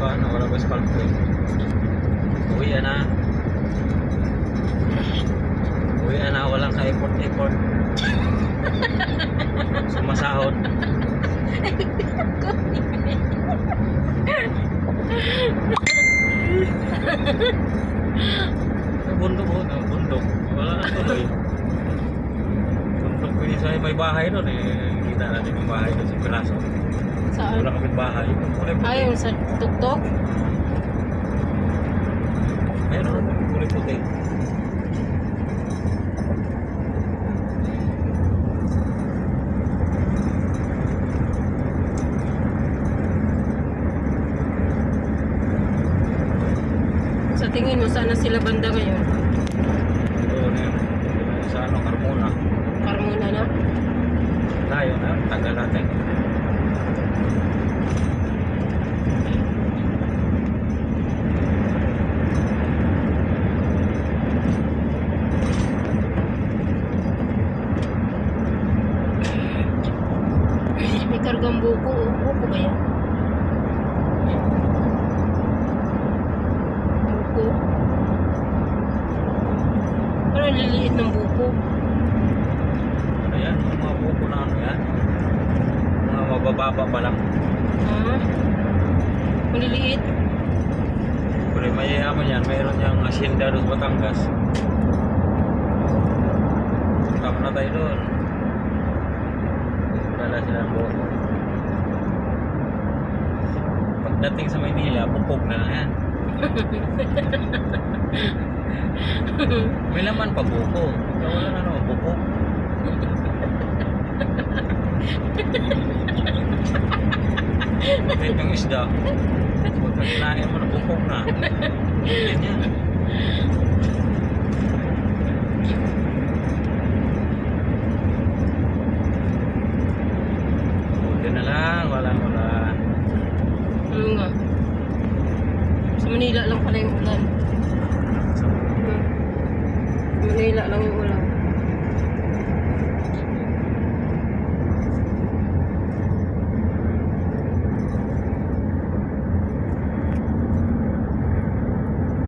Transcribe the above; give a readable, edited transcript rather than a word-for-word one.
pa ano, wala pa spark plug. Uwi na. Uwi na, walang ka-effort. Sumasahod. Bundok po, bundok. Wala na tuloy. Bundok pwede sa may bahay doon eh. Kita natin yung bahay doon sa Piraso. Saan? Wala kami bahay. Ayun sa tuktok? Meron, kulay puti. Sa tingin mo, saan na sila banda ngayon? Doon yun. Sa ano, Carmona. Carmona na? Layo na, tagal natin. May kargang buko. Buko ba yan? Buko? Parang liliit ng buko. Ano yan? Mga buko na ano yan? Mga mabababa pa lang. Ah? Maliliit? Pero mayayaman yan. Mayroon niyang asyenda doon sa Batangas. Tama na tayo doon. Wala sila ng buko. Pagdating sa Maynila, bukog na lang yan. May laman pa buko. Wala na naman buko. May pang isda. Pagka kinain mo na bukog na. Yan yan. Buti na lang. Wala. Ano nga? Sa Manila lang pala yung ulan. Sa Manila lang yung ulan.